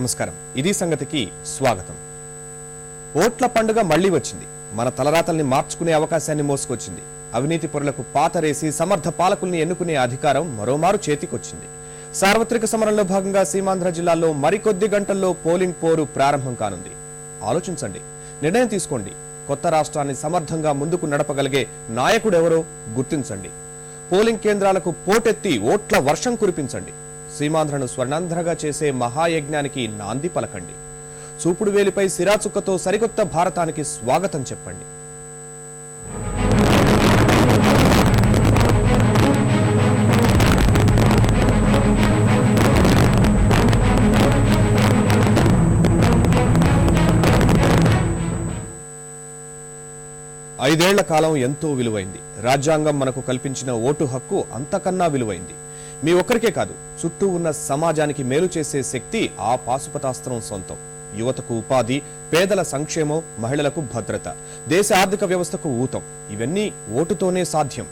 నమస్కారం. ఇది సంగతికి స్వాగతం. ఓట్ల పండుగ మళ్లీ వచ్చింది. మన తలరాతల్ని మార్చుకునే అవకాశాన్ని మోసుకొచ్చింది. అవినీతి పరులకు పాతరేసి సమర్థ పాలకుల్ని ఎన్నుకునే అధికారం మరోమారు చేతికొచ్చింది. సార్వత్రిక సమరంలో భాగంగా సీమాంధ్ర జిల్లాలో మరికొద్ది గంటల్లో పోలింగ్ పోరు ప్రారంభం కానుంది. ఆలోచించండి, నిర్ణయం తీసుకోండి. కొత్త రాష్ట్రాన్ని సమర్థంగా ముందుకు నడపగలిగే నాయకుడెవరో గుర్తించండి. పోలింగ్ కేంద్రాలకు పోటెత్తి ఓట్ల వర్షం కురిపించండి. సీమాంధ్రను స్వర్ణాంధ్రగా చేసే మహాయజ్ఞానికి నాంది పలకండి. చూపుడు వేలిపై సిరాచుక్కతో సరికొత్త భారతానికి స్వాగతం చెప్పండి. ఐదేళ్ల కాలం ఎంతో విలువైంది. రాజ్యాంగం మనకు కల్పించిన ఓటు హక్కు అంతకన్నా విలువైంది. మీ ఒక్కరికే కాదు, చుట్టూ ఉన్న సమాజానికి మేలు చేసే శక్తి ఆ పాశుపతాస్త్రం సొంతం. యువతకు ఉపాధి, పేదల సంక్షేమం, మహిళలకు భద్రత, దేశ ఆర్థిక వ్యవస్థకు ఊతం. ఇవన్నీ ఓటుతోనే సాధ్యం.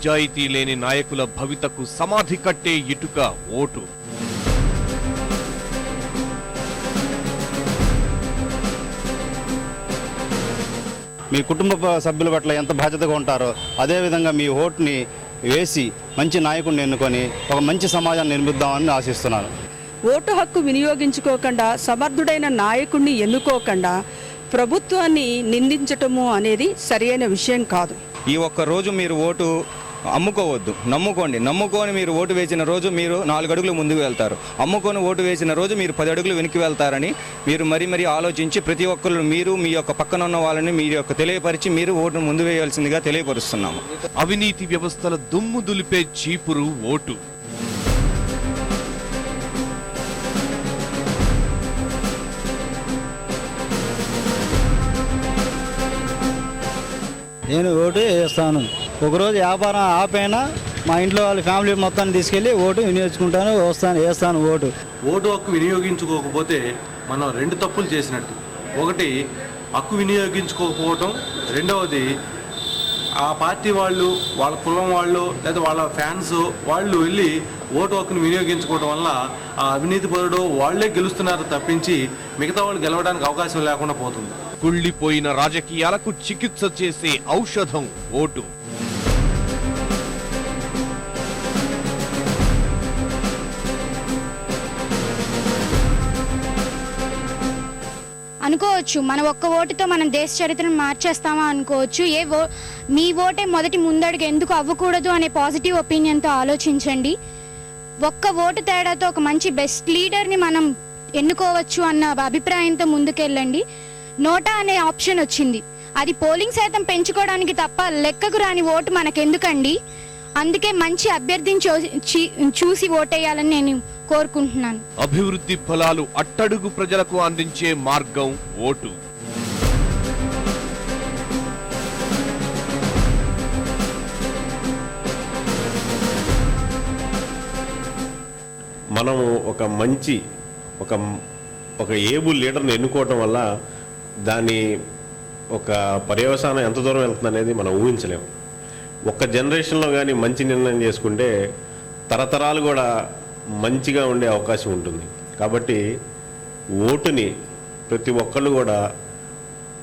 నిజాయితీ లేని నాయకుల భవితకు సమాధి కట్టే ఇటుక ఓటు. మీ కుటుంబ సభ్యుల పట్ల ఎంత బాధ్యతగా ఉంటారో అదేవిధంగా మీ ఓటుని వేసి మంచి నాయకుడిని ఎన్నుకొని ఒక మంచి సమాజాన్ని నిర్మిద్దామని ఆశిస్తున్నాను. ఓటు హక్కు వినియోగించుకోకుండా సమర్థుడైన నాయకుడిని ఎన్నుకోకుండా ప్రభుత్వాన్ని నిందించటము అనేది సరైన విషయం కాదు. ఈ ఒక్క రోజు మీరు ఓటు అమ్ముకోవద్దు, నమ్ముకొని మీరు ఓటు వేసిన రోజు మీరు 4 అడుగులు ముందుకు వెళ్తారు. అమ్ముకొని ఓటు వేసిన రోజు మీరు 10 అడుగులు వెనక్కి వెళ్తారని మీరు మరీ ఆలోచించి ప్రతి ఒక్కరు మీరు మీ యొక్క పక్కన ఉన్న వాళ్ళని మీరు యొక్క తెలియపరిచి మీరు ఓటును ముందు వేయాల్సిందిగా తెలియపరుస్తున్నాము. అవినీతి వ్యవస్థల దుమ్ము దులిపే చీపురు ఓటు. నేను ఓటు వేస్తాను. ఒకరోజు వ్యాపారం ఆపైనా మా ఇంట్లో వాళ్ళ ఫ్యామిలీ మొత్తాన్ని తీసుకెళ్ళి ఓటు వినియోగించుకుంటాను, వేస్తాను ఓటు. ఓటు హక్కు వినియోగించుకోకపోతే మనం 2 తప్పులు చేసినట్టు. ఒకటి హక్కు వినియోగించుకోకపోవటం, రెండవది ఆ పార్టీ వాళ్ళు, వాళ్ళ కులం వాళ్ళు లేదా వాళ్ళ ఫ్యాన్స్ వాళ్ళు వెళ్ళి ఓటు హక్కును వినియోగించుకోవడం వల్ల ఆ అవినీతి పరుడు వాళ్లే గెలుస్తున్నారు తప్పించి మిగతా వాళ్ళు గెలవడానికి అవకాశం లేకుండా పోతుంది. కుళ్ళిపోయిన రాజకీయాలకు చికిత్స చేసే ఔషధం ఓటు. అనుకోవచ్చు మన ఒక్క ఓటుతో మనం దేశ చరిత్రను మార్చేస్తామా అనుకోవచ్చు. మీ ఓటే మొదటి ముందడుగు ఎందుకు అవ్వకూడదు అనే పాజిటివ్ ఒపీనియన్తో ఆలోచించండి. ఒక్క ఓటు తేడాతో ఒక మంచి బెస్ట్ లీడర్ని మనం ఎన్నుకోవచ్చు అన్న అభిప్రాయంతో ముందుకెళ్ళండి. నోటా అనే ఆప్షన్ వచ్చింది. అది పోలింగ్ శాతం పెంచుకోవడానికి తప్ప లెక్కకు రాని ఓటు మనకెందుకండి? అందుకే మంచి అభ్యర్థిని చూసి ఓటేయాలని నేను కోరుకుంటున్నాను. అభివృద్ధి ఫలాలు అట్టడుగు ప్రజలకు అందించే మార్గం ఓటు. మనం ఒక మంచి ఒక ఏబుల్ లీడర్ని ఎన్నుకోవటం వల్ల దాని ఒక పర్యవసానం ఎంత దూరం వెళ్తుంది అనేది మనం ఊహించలేము. ఒక్క జనరేషన్లో కానీ మంచి నిర్ణయం చేసుకుంటే తరతరాలు కూడా మంచిగా ఉండే అవకాశం ఉంటుంది. కాబట్టి ఓటుని ప్రతి ఒక్కళ్ళు కూడా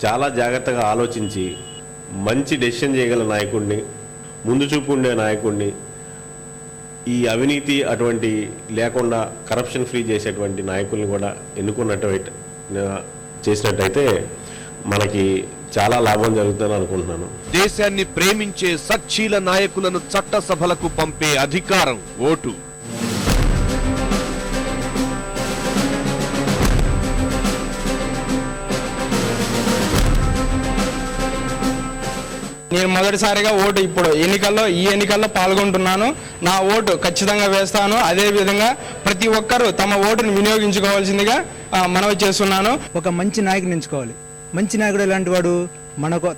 చాలా జాగ్రత్తగా ఆలోచించి మంచి డెసిషన్ చేయగల నాయకుడిని, ముందు చూపు ఉండే నాయకుడిని, ఈ అవినీతి అటువంటి లేకుండా కరప్షన్ ఫ్రీ చేసేటువంటి నాయకుల్ని కూడా చేసినట్టయితే మనకి చాలా లాభం జరుగుతుందని అనుకుంటున్నాను. దేశాన్ని ప్రేమించే సచ్చీల నాయకులను చట్టసభలకు పంపే అధికారం ఓటు. నేను మొదటిసారిగా ఓటు ఇప్పుడు ఈ ఎన్నికల్లో పాల్గొంటున్నాను. నా ఓటు ఖచ్చితంగా వేస్తాను. అదే విధంగా ప్రతి ఒక్కరూ తమ ఓటును వినియోగించుకోవాల్సిందిగా మనవి చేస్తున్నాను. ఒక మంచి నాయకుని ఎంచుకోవాలి. మంచి నాయకుడు ఎలాంటి వాడు?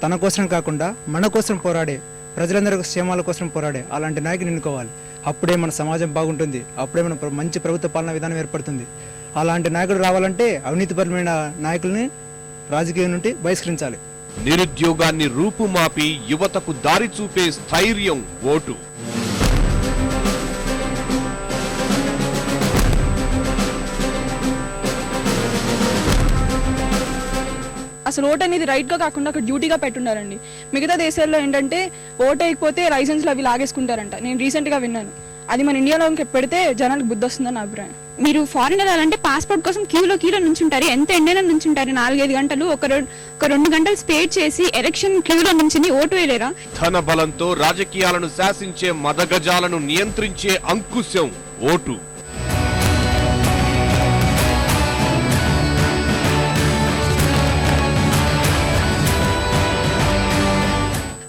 తన కోసం కాకుండా మన కోసం పోరాడే, ప్రజలందరి క్షేమాల కోసం పోరాడే అలాంటి నాయకుని ఎన్నుకోవాలి. అప్పుడే మన సమాజం బాగుంటుంది. అప్పుడే మన మంచి ప్రభుత్వ పాలనా విధానం ఏర్పడుతుంది. అలాంటి నాయకుడు రావాలంటే అవినీతిపరమైన నాయకుల్ని రాజకీయం నుండి బహిష్కరించాలి. నిరుద్యోగాన్ని రూపుమాపి యువతకు దారి చూపే స్థైర్యం ఓటు. అసలు ఓటు అనేది రైట్గా కాకుండా ఒక డ్యూటీగా పెట్టున్నారండి. మిగతా దేశాల్లో ఏంటంటే ఓటు వేయకపోతే లైసెన్స్లు అవి లాగేసుకుంటారంట. నేను రీసెంట్గా విన్నాను. అది మన ఇండియాలో పెడితే జనాలకు బుద్ధి వస్తుందని నా అభిప్రాయం. మీరు ఫారెన్ వెళ్ళాలంటే పాస్పోర్ట్ కోసం క్యూలో నుంచుంటారు. ఎంత ఎండైనా నుంచుంటారు. 4-5 గంటలు ఒక 2 గంటలు స్పేర్ చేసి ఎలక్షన్ క్యూలో నుంచి ఓటు వేయలేరా? ధన బలంతో రాజకీయాలను శాసించే మదగజాలను నియంత్రించే అంకుశం ఓటు.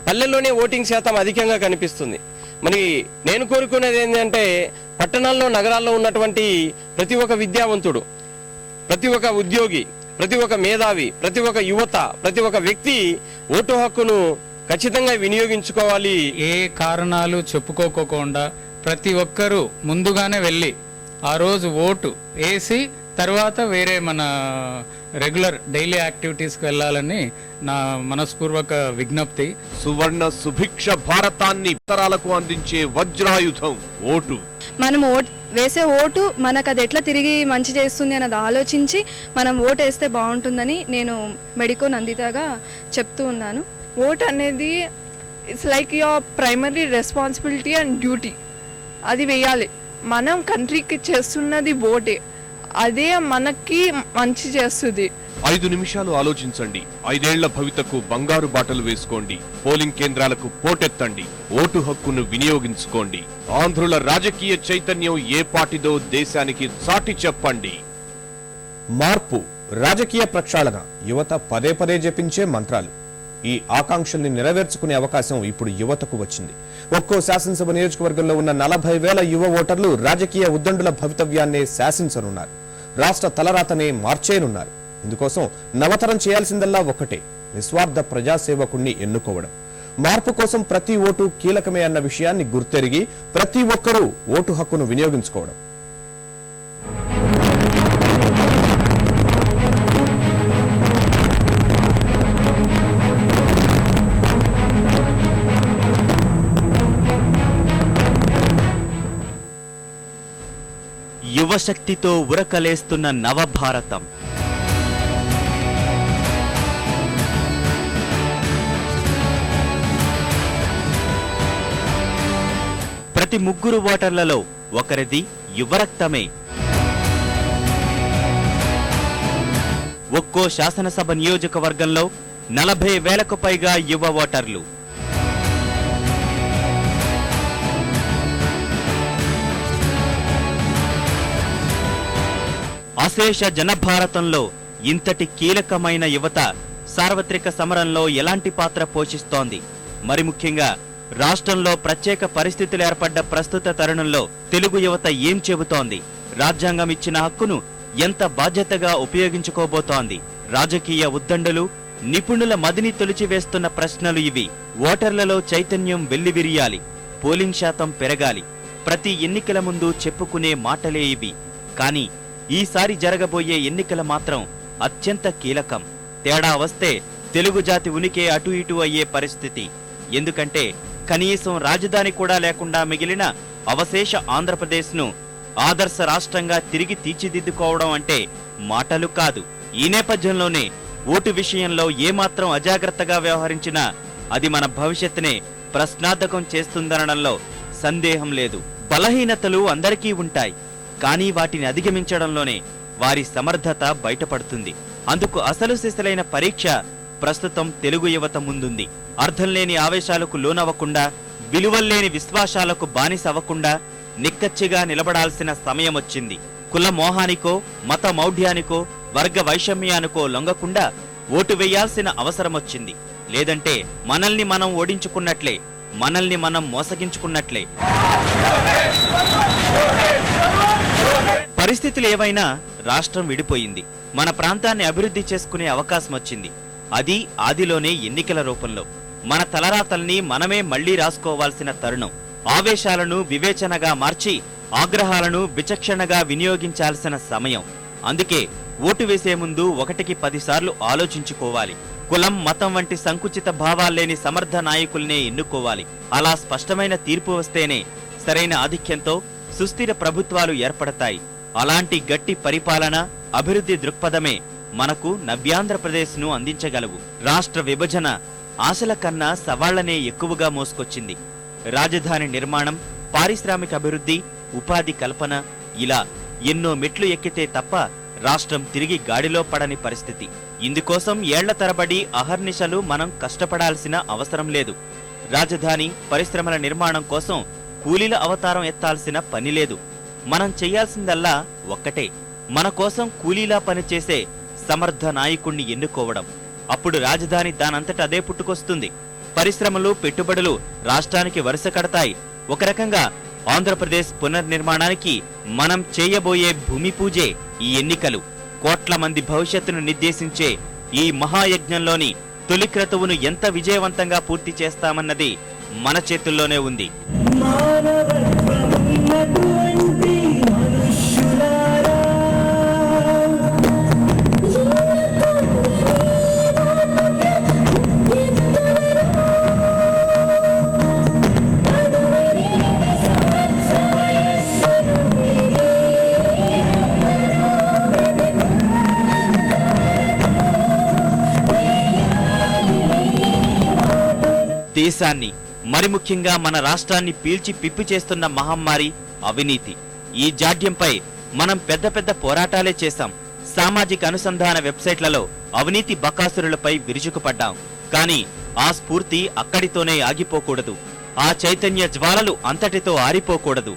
పల్లెల్లోనే ఓటింగ్ శాతం అధికంగా కనిపిస్తుంది. మరి నేను కోరుకునేది ఏంటంటే పట్టణాల్లో నగరాల్లో ఉన్నటువంటి ప్రతి ఒక్క విద్యావంతుడు, ప్రతి ఒక్క ఉద్యోగి, ప్రతి ఒక్క మేధావి, ప్రతి ఒక్క యువత, ప్రతి ఒక్క వ్యక్తి ఓటు హక్కును ఖచ్చితంగా వినియోగించుకోవాలి. ఏ కారణాలు చెప్పుకోకుండా ప్రతి ఒక్కరూ ముందుగానే వెళ్ళి ఆ రోజు ఓటు వేసి తర్వాత వేరే మన రెగ్యులర్ డైలీ యాక్టివిటీస్కి వెళ్ళాలని నా మనస్పూర్వక విజ్ఞప్తి. సువర్ణ సుభిక్ష భారతాన్ని తరాలకు అందించే వజ్రాయుధం ఓటు. మనం వేసే ఓటు మనకు అది ఎట్లా తిరిగి మంచి చేస్తుంది అన్నది ఆలోచించి మనం ఓటు వేస్తే బాగుంటుందని నేను మెడికో నందితగా చెప్తూ ఉన్నాను. ఓట్ అనేది it's like your primary responsibility and duty. అది వేయాలి. మనం కంట్రీకి చేస్తున్నది ఓటే. అదే మనకి మంచి చేస్తుంది. 5 నిమిషాలు ఆలోచించండి. 5 ఏళ్ల భవితకు బంగారు బాటలు వేసుకోండి. పోలింగ్ కేంద్రాలకు పోటెత్తండి. ఓటు హక్కును వినియోగించుకోండి. ఆంధ్రుల రాజకీయ చైతన్యం ఏ పాటిదో దేశానికి చాటి చెప్పండి. మార్పు, రాజకీయ ప్రక్షాళన, యువత పదే పదే జపించే మంత్రాలు. ఈ ఆకాంక్షల్ని నెరవేర్చుకునే అవకాశం ఇప్పుడు యువతకు వచ్చింది. ఒక్కో శాసనసభ నియోజకవర్గంలో ఉన్న 40,000 యువ ఓటర్లు రాజకీయ ఉద్దండుల భవితవ్యాన్నే శాసించనున్నారు. రాష్ట్ర తలరాతనే మార్చేయనున్నారు. ఇందుకోసం నవతరం చేయాల్సిందల్లా ఒక్కటే, నిస్వార్థ ప్రజాసేవకుణ్ణి ఎన్నుకోవడం. మార్పు కోసం ప్రతి ఓటు కీలకమే అన్న విషయాన్ని గుర్తెరిగి ప్రతి ఒక్కరూ ఓటు హక్కును వినియోగించుకోవడం. యువశక్తితో ఉరకలేస్తున్న నవభారతం. ప్రతి 3 ఓటర్లలో ఒకరిది యువరక్తమే. ఒక్కో శాసనసభ నియోజకవర్గంలో 40,000కు పైగా యువ ఓటర్లు. అశేష జనభారతంలో ఇంతటి కీలకమైన యువత సార్వత్రిక సమరంలో ఎలాంటి పాత్ర పోషిస్తోంది? మరి ముఖ్యంగా రాష్ట్రంలో ప్రత్యేక పరిస్థితులు ఏర్పడ్డ ప్రస్తుత తరుణంలో తెలుగు యువత ఏం చెబుతోంది? రాజ్యాంగం ఇచ్చిన హక్కును ఎంత బాధ్యతగా ఉపయోగించుకోబోతోంది? రాజకీయ ఉద్దండులు, నిపుణుల మదిని తొలిచివేస్తున్న ప్రశ్నలు ఇవి. ఓటర్లలో చైతన్యం వెల్లివిరియాలి. పోలింగ్ శాతం పెరగాలి. ప్రతి ఎన్నికల ముందు చెప్పుకునే మాటలే ఇవి. కానీ ఈసారి జరగబోయే ఎన్నికల మాత్రం అత్యంత కీలకం. తేడా వస్తే తెలుగు జాతి ఉనికి అటు ఇటు అయ్యే పరిస్థితి. ఎందుకంటే కనీసం రాజధాని కూడా లేకుండా మిగిలిన అవశేష ఆంధ్రప్రదేశ్ను ఆదర్శ రాష్ట్రంగా తిరిగి తీర్చిదిద్దుకోవడం అంటే మాటలు కాదు. ఈ నేపథ్యంలోనే ఓటు విషయంలో ఏమాత్రం అజాగ్రత్తగా వ్యవహరించినా అది మన భవిష్యత్తునే ప్రశ్నార్థకం చేస్తుందనడంలో సందేహం లేదు. బలహీనతలు అందరికీ ఉంటాయి. కానీ వాటిని అధిగమించడంలోనే వారి సమర్థత బయటపడుతుంది. అందుకు అసలు సిసలైన పరీక్ష ప్రస్తుతం తెలుగు యువత ముందుంది. అర్థం లేని ఆవేశాలకు లోనవ్వకుండా, విలువల్లేని విశ్వాసాలకు బానిస అవ్వకుండా నిక్కచ్చిగా నిలబడాల్సిన సమయం వచ్చింది. కుల మోహానికో, మత మౌఢ్యానికో, వర్గ వైషమ్యానికో లొంగకుండా ఓటు వేయాల్సిన అవసరం వచ్చింది. లేదంటే మనల్ని మనం ఓడించుకున్నట్లే, మనల్ని మనం మోసగించుకున్నట్లే. పరిస్థితులు ఏవైనా రాష్ట్రం విడిపోయింది. మన ప్రాంతాన్ని అభివృద్ధి చేసుకునే అవకాశం వచ్చింది. అది ఆదిలోనే ఎన్నికల రూపంలో. మన తలరాతల్ని మనమే మళ్లీ రాసుకోవాల్సిన తరుణం. ఆవేశాలను వివేచనగా మార్చి, ఆగ్రహాలను విచక్షణగా వినియోగించాల్సిన సమయం. అందుకే ఓటు వేసే ముందు 1కి 10 సార్లు ఆలోచించుకోవాలి. కులం, మతం వంటి సంకుచిత భావాల్లేని సమర్థ నాయకుల్నే ఎన్నుకోవాలి. అలా స్పష్టమైన తీర్పు వస్తేనే సరైన ఆధిక్యంతో సుస్థిర ప్రభుత్వాలు ఏర్పడతాయి. అలాంటి గట్టి పరిపాలన, అభివృద్ధి దృక్పథమే మనకు నవ్యాంధ్రప్రదేశ్ను అందించగలవు. రాష్ట్ర విభజన ఆశల కన్నా సవాళ్లనే ఎక్కువగా మోసుకొచ్చింది. రాజధాని నిర్మాణం, పారిశ్రామిక అభివృద్ధి, ఉపాధి కల్పన, ఇలా ఎన్నో మెట్లు ఎక్కితే తప్ప రాష్ట్రం తిరిగి గాడిలో పడని పరిస్థితి. ఇందుకోసం ఏళ్ల తరబడి అహర్నిశలు మనం కష్టపడాల్సిన అవసరం లేదు. రాజధాని, పరిశ్రమల నిర్మాణం కోసం కూలీల అవతారం ఎత్తాల్సిన పని లేదు. మనం చేయాల్సిందల్లా ఒక్కటే, మన కోసం కూలీలా పనిచేసే సమర్థ నాయకుణ్ణి ఎన్నుకోవడం. అప్పుడు రాజధాని దానంతట అదే పుట్టుకొస్తుంది. పరిశ్రమలు, పెట్టుబడులు రాష్ట్రానికి వరుస కడతాయి. ఒక రకంగా ఆంధ్రప్రదేశ్ పునర్నిర్మాణానికి మనం చేయబోయే భూమి పూజే ఈ ఎన్నికలు. కోట్ల మంది భవిష్యత్తును నిర్దేశించే ఈ మహాయజ్ఞంలోని తొలి క్రతువును ఎంత విజయవంతంగా పూర్తి చేస్తామన్నది మన చేతుల్లోనే ఉంది. దేశాన్ని, మరి ముఖ్యంగా మన రాష్ట్రాన్ని పీల్చి పిప్పి చేస్తున్న మహమ్మారి అవినీతి. ఈ జాడ్యంపై మనం పెద్ద పెద్ద పోరాటాలే చేశాం. సామాజిక అనుసంధాన వెబ్సైట్లలో అవినీతి బకాసురులపై విరుచుకుపడ్డాం. కానీ ఆ స్ఫూర్తి అక్కడితోనే ఆగిపోకూడదు. ఆ చైతన్య జ్వాలలు అంతటితో ఆరిపోకూడదు.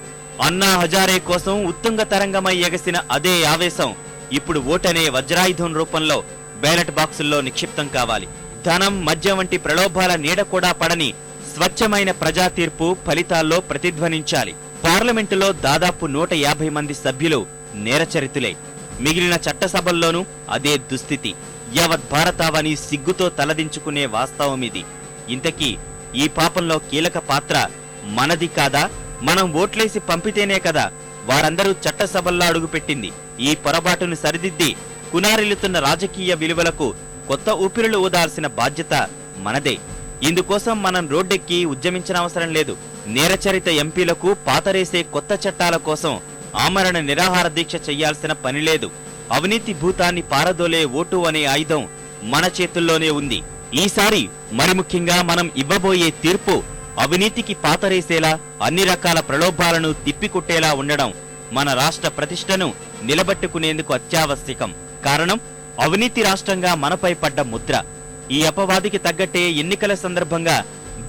అన్నా హజారే కోసం ఉత్తుంగ తరంగమై ఎగసిన అదే ఆవేశం ఇప్పుడు ఓటనే వజ్రాయుధం రూపంలో బ్యాలెట్ బాక్సుల్లో నిక్షిప్తం కావాలి. ధనం, మద్యం వంటి ప్రలోభాల నీడ కూడా పడని స్వచ్ఛమైన ప్రజా తీర్పు ఫలితాల్లో ప్రతిధ్వనించాలి. పార్లమెంటులో దాదాపు 150 మంది సభ్యులు నేరచరితులే. మిగిలిన చట్టసభల్లోనూ అదే దుస్థితి. యావత్ భారతావని సిగ్గుతో తలదించుకునే వాస్తవమిది. ఇంతకీ ఈ పాపంలో కీలక పాత్ర మనది కాదా? మనం ఓట్లేసి పంపితేనే కదా వారందరూ చట్టసభల్లో అడుగుపెట్టింది. ఈ పొరపాటును సరిదిద్ది కునారిల్లుతున్న రాజకీయ విలువలకు కొత్త ఊపిరులు ఊదాల్సిన బాధ్యత మనదే. ఇందుకోసం మనం రోడ్డెక్కి ఉద్యమించిన అవసరం లేదు. నేరచరిత ఎంపీలకు పాతరేసే కొత్త చట్టాల కోసం ఆమరణ నిరాహార దీక్ష చెయ్యాల్సిన పని లేదు. అవినీతి భూతాన్ని పారదోలే ఓటు అనే ఆయుధం మన చేతుల్లోనే ఉంది. ఈసారి మరి ముఖ్యంగా మనం ఇవ్వబోయే తీర్పు అవినీతికి పాతరేసేలా, అన్ని రకాల ప్రలోభాలను తిప్పికొట్టేలా ఉండడం మన రాష్ట్ర ప్రతిష్టను నిలబెట్టుకునేందుకు అత్యావశ్యకం. కారణం అవినీతి రాష్ట్రంగా మనపై పడ్డ ముద్ర. ఈ అపవాదికి తగ్గట్టే ఎన్నికల సందర్భంగా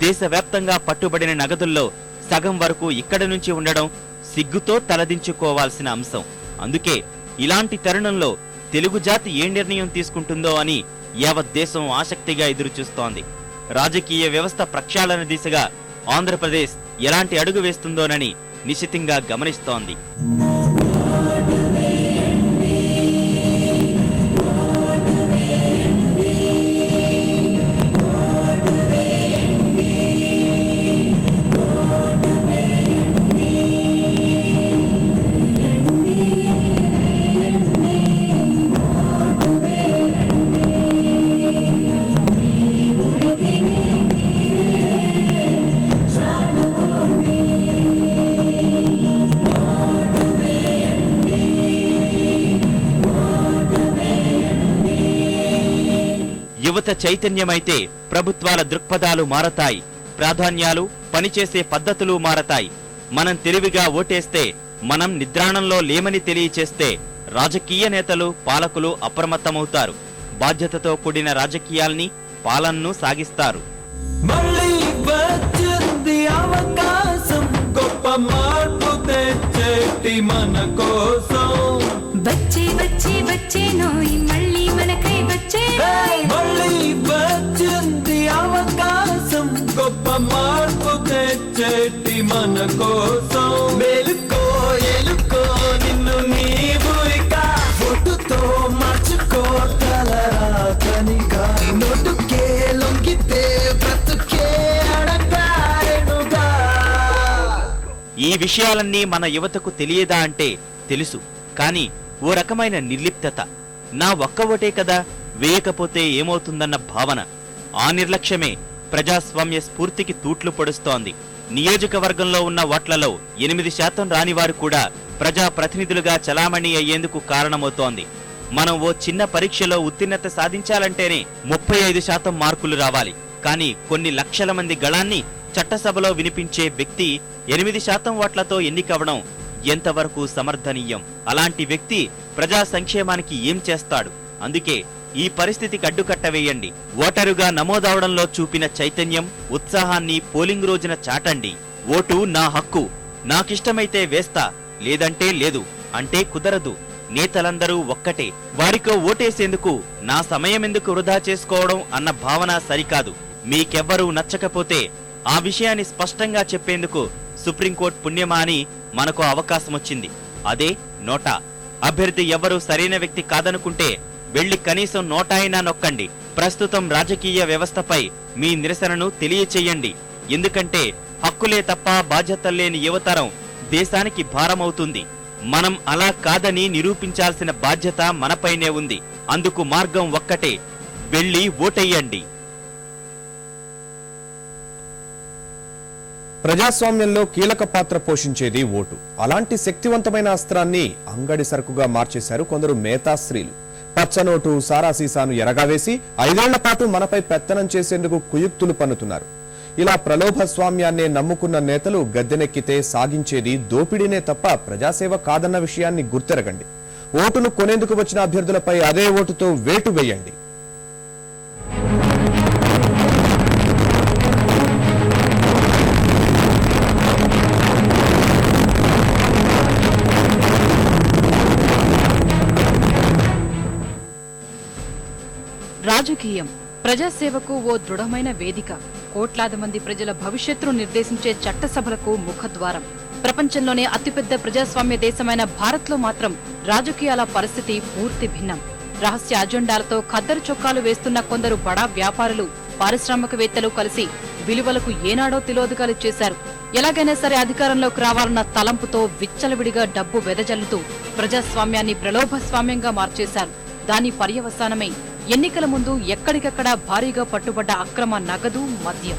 దేశవ్యాప్తంగా పట్టుబడిన నగదుల్లో సగం వరకు ఇక్కడి నుంచి ఉండడం సిగ్గుతో తలదించుకోవాల్సిన అంశం. అందుకే ఇలాంటి తరుణంలో తెలుగు జాతి ఏ నిర్ణయం తీసుకుంటుందో అని యావత్ దేశం ఆసక్తిగా ఎదురుచూస్తోంది. రాజకీయ వ్యవస్థ ప్రక్షాళన దిశగా ఆంధ్రప్రదేశ్ ఎలాంటి అడుగు వేస్తుందోనని నిశితంగా గమనిస్తోంది. యువత చైతన్యమైతే ప్రభుత్వాల దృక్పథాలు మారతాయి, ప్రాధాన్యాలు, పనిచేసే పద్ధతులు మారతాయి. మనం తెలివిగా ఓటేస్తే, మనం నిద్రాణంలో లేమని తెలియచేస్తే రాజకీయ నేతలు, పాలకులు అప్రమత్తమవుతారు. బాధ్యతతో కూడిన రాజకీయాల్ని పాలనను సాగిస్తారు. మళ్ళీ వచ్చింది అవకాశం, గొప్ప మార్పు తెచ్చేటి మన కోసం. వచ్చే వచ్చే వచ్చే నోయి మళ్ళీ మనకై వచ్చే. మళ్ళీ వచ్చింది అవకాశం, గొప్ప మార్పు తెచ్చేటి మన కోసం. మేలుకో ఎలుకో నిన్ను నీవు ఇక ఫోటుతో మార్చుకో తలరాతనిగా. నోటుకే లొంగితే బ్రతుకే అడగారెనుగా. ఈ విషయాలన్నీ మన యువతకు తెలియదా అంటే తెలుసు. కానీ ఓ రకమైన నిర్లిప్తత, నా ఒక్క ఓటే కదా వేయకపోతే ఏమవుతుందన్న భావన, ఆ నిర్లక్ష్యమే ప్రజాస్వామ్య స్ఫూర్తికి తూట్లు పొడుస్తోంది. నియోజకవర్గంలో ఉన్న ఓట్లలో 8% రానివారు కూడా ప్రజా ప్రతినిధులుగా చలామణి అయ్యేందుకు కారణమవుతోంది. మనం ఓ చిన్న పరీక్షలో ఉత్తీర్ణత సాధించాలంటేనే 35% మార్కులు రావాలి. కానీ కొన్ని లక్షల మంది గళాన్ని చట్టసభలో వినిపించే వ్యక్తి 8% ఓట్లతో ఎన్నికవడం ఎంతవరకు సమర్థనీయం? అలాంటి వ్యక్తి ప్రజా సంక్షేమానికి ఏం చేస్తాడు? అందుకే ఈ పరిస్థితికి అడ్డుకట్ట వేయండి. ఓటరుగా నమోదవడంలో చూపిన చైతన్యం, ఉత్సాహాన్ని పోలింగ్ రోజున చాటండి. ఓటు నా హక్కు, నాకిష్టమైతే వేస్తా, లేదంటే లేదు అంటే కుదరదు. నేతలందరూ ఒక్కటే, వారికో ఓటేసేందుకు నా సమయం ఎందుకు వృధా చేసుకోవడం అన్న భావన సరికాదు. మీకెవ్వరూ నచ్చకపోతే ఆ విషయాన్ని స్పష్టంగా చెప్పేందుకు సుప్రీంకోర్టు పుణ్యమా అని మనకు అవకాశమొచ్చింది. అదే నోటా. అభ్యర్థి ఎవరూ సరైన వ్యక్తి కాదనుకుంటే వెళ్లి కనీసం నోటా అయినా నొక్కండి. ప్రస్తుతం రాజకీయ వ్యవస్థపై మీ నిరసనను తెలియచేయండి. ఎందుకంటే హక్కులే తప్ప బాధ్యతల్లేని యువతరం దేశానికి భారమవుతుంది. మనం అలా కాదని నిరూపించాల్సిన బాధ్యత మనపైనే ఉంది. అందుకు మార్గం ఒక్కటే, వెళ్లి ఓటెయ్యండి. ప్రజాస్వామ్యంలో కీలక పాత్ర పోషించేది ఓటు. అలాంటి శక్తివంతమైన అస్త్రాన్ని అంగడి సరుకుగా మార్చేశారు కొందరు మేతాశ్రీలు. పచ్చనోటు, సారాసీసాను ఎరగావేసి 5 ఏళ్ల పాటు మనపై పెత్తనం చేసేందుకు కుయుక్తులు పన్నుతున్నారు. ఇలా ప్రలోభస్వామ్యాన్నే నమ్ముకున్న నేతలు గద్దెనెక్కితే సాగించేది దోపిడీనే తప్ప ప్రజాసేవ కాదన్న విషయాన్ని గుర్తెరగండి. ఓటును కొనేందుకు వచ్చిన అభ్యర్థులపై అదే ఓటుతో వేటు వేయండి. రాజకీయం ప్రజాసేవకు ఓ దృఢమైన వేదిక. కోట్లాది మంది ప్రజల భవిష్యత్తును నిర్దేశించే చట్టసభలకు ముఖద్వారం. ప్రపంచంలోనే అతిపెద్ద ప్రజాస్వామ్య దేశమైన భారత్లో మాత్రం రాజకీయాల పరిస్థితి పూర్తి భిన్నం. రహస్య అజెండాలతో ఖద్దరు చొక్కాలు వేస్తున్న కొందరు బడా వ్యాపారులు, పారిశ్రామికవేత్తలు కలిసి విలువలకు ఏనాడో తిలోదకాలు చేశారు. ఎలాగైనా సరే అధికారంలోకి రావాలన్న తలంపుతో విచ్చలవిడిగా డబ్బు వెదజల్లుతూ ప్రజాస్వామ్యాన్ని ప్రలోభస్వామ్యంగా మార్చేశారు. దాని పర్యవసానమే ఎన్నికల ముందు ఎక్కడికక్కడ భారీగా పట్టుబడ్డ అక్రమ నగదు, మద్యం.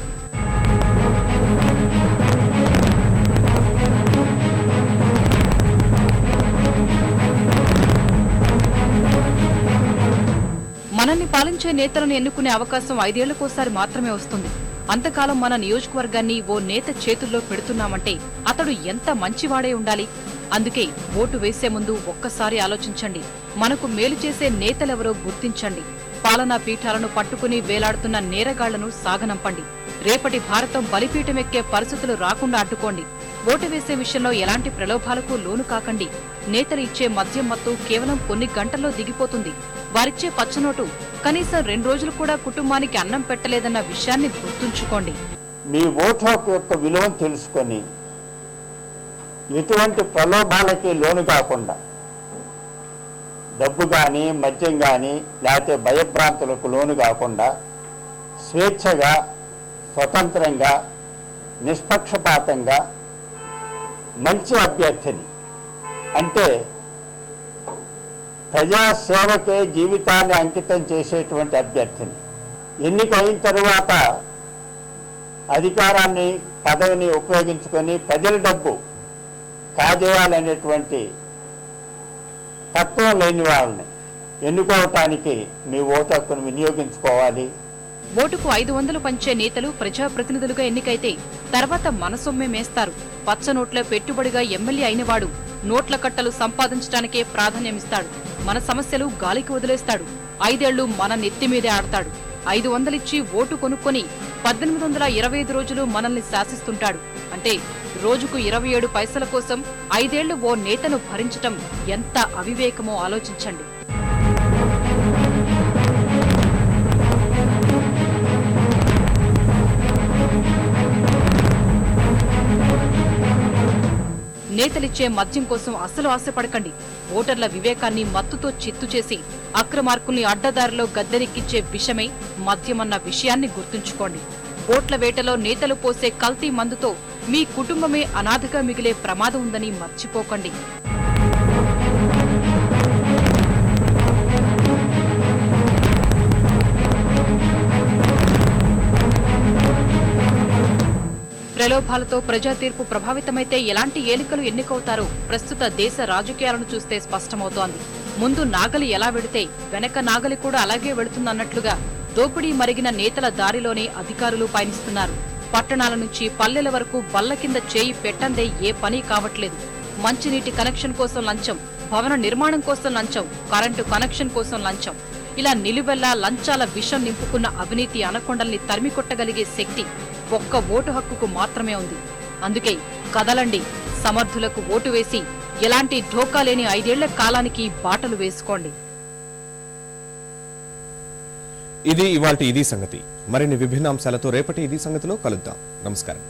మనల్ని పాలించే నేతలను ఎన్నుకునే అవకాశం 5 ఏళ్లకోసారి మాత్రమే వస్తుంది. అంతకాలం మన నియోజకవర్గాన్ని ఓ నేత చేతుల్లో పెడుతున్నామంటే అతడు ఎంత మంచివాడే ఉండాలి. అందుకే ఓటు వేసే ముందు ఒక్కసారి ఆలోచించండి. మనకు మేలు చేసే నేతలెవరో గుర్తించండి. పాలనా పీఠాలను పట్టుకుని వేలాడుతున్న నేరగాళ్లను సాగనంపండి. రేపటి భారతం బలిపీఠమెక్కే పరిస్థితులు రాకుండా అడ్డుకోండి. ఓటు వేసే విషయంలో ఎలాంటి ప్రలోభాలకు లోను కాకండి. నేతలు ఇచ్చే మద్యం మత్తు కేవలం కొన్ని గంటల్లో దిగిపోతుంది. వారిచ్చే పచ్చనోటు కనీసం 2 రోజులు కూడా కుటుంబానికి అన్నం పెట్టలేదన్న విషయాన్ని గుర్తుంచుకోండి. మీ ఓటు హక్కు యొక్క విలువను తెలుసుకొని ఎటువంటి ప్రలోభాలకి లోను కాకుండా, డబ్బు కానీ మద్యం కానీ లేకపోతే భయభ్రాంతులకు లోను కాకుండా స్వేచ్ఛగా, స్వతంత్రంగా, నిష్పక్షపాతంగా మంచి అభ్యర్థిని, అంటే ప్రజాసేవకే జీవితాన్ని అంకితం చేసేటువంటి అభ్యర్థిని ఎన్నికైన తరువాత అధికారాన్ని, పదవిని ఉపయోగించుకొని ప్రజల డబ్బు కాజేయాలనేటువంటి తత్వం లేని వాళ్ళని ఎన్నుకోవటానికి మీ ఓటు హక్కును వినియోగించుకోవాలి. ఓటుకు 500 పంచే నేతలు ప్రజాప్రతినిధులుగా ఎన్నికైతే తర్వాత మన సొమ్మే మేస్తారు. పచ్చ నోట్ల పెట్టుబడిగా ఎమ్మెల్యే అయినవాడు నోట్ల కట్టలు సంపాదించడానికే ప్రాధాన్యమిస్తాడు. మన సమస్యలు గాలికి వదిలేస్తాడు. 5 ఏళ్లు మన నెత్తి మీదే ఆడతాడు. 500 ఇచ్చి ఓటు కొనుక్కొని 1825 రోజులు మనల్ని శాసిస్తుంటాడు. అంటే రోజుకు 27 పైసల కోసం 5 ఏళ్లు ఓ నేతను భరించటం ఎంత అవివేకమో ఆలోచించండి. నేతలిచ్చే మద్యం కోసం అసలు ఆశపడకండి. ఓటర్ల వివేకాన్ని మత్తుతో చిత్తు చేసి అక్రమార్కుల్ని అడ్డదారిలో గద్దెనెక్కించే విషమే మద్యమన్న విషయాన్ని గుర్తుంచుకోండి. ఓట్ల వేటలో నేతలు పోసే కల్తీ మందుతో మీ కుటుంబమే అనాథగా మిగిలే ప్రమాదం ఉందని మర్చిపోకండి. ప్రలోభాలతో ప్రజా తీర్పు ప్రభావితమైతే ఎలాంటి ఏలికలు ఎన్నికవుతారో ప్రస్తుత దేశ రాజకీయాలను చూస్తే స్పష్టమవుతోంది. ముందు నాగలి ఎలా వెడితే వెనక నాగలి కూడా అలాగే వెడుతుందన్నట్లుగా దోపిడీ మరిగిన నేతల దారిలోనే అధికారులు పయనిస్తున్నారు. పట్టణాల నుంచి పల్లెల వరకు బల్ల కింద చేయి పెట్టందే ఏ పని కావట్లేదు. మంచినీటి కనెక్షన్ కోసం లంచం, భవన నిర్మాణం కోసం లంచం, కరెంటు కనెక్షన్ కోసం లంచం, ఇలా నిలువెల్లా లంచాల విషం నింపుకున్న అవినీతి అనకొండల్ని తరిమికొట్టగలిగే శక్తి ఒక్క ఓటు హక్కుకు మాత్రమే ఉంది. అందుకే కదలండి, సమర్థులకు ఓటు వేసి ఎలాంటి ఢోకా లేని 5 ఏళ్ల కాలానికి బాటలు వేసుకోండి. ఇది ఇవాల్టి ఇది సంగతి. మరిన్ని విభిన్న అంశాలతో రేపటి ఇది సంగతిలో కలుద్దాం. నమస్కారం.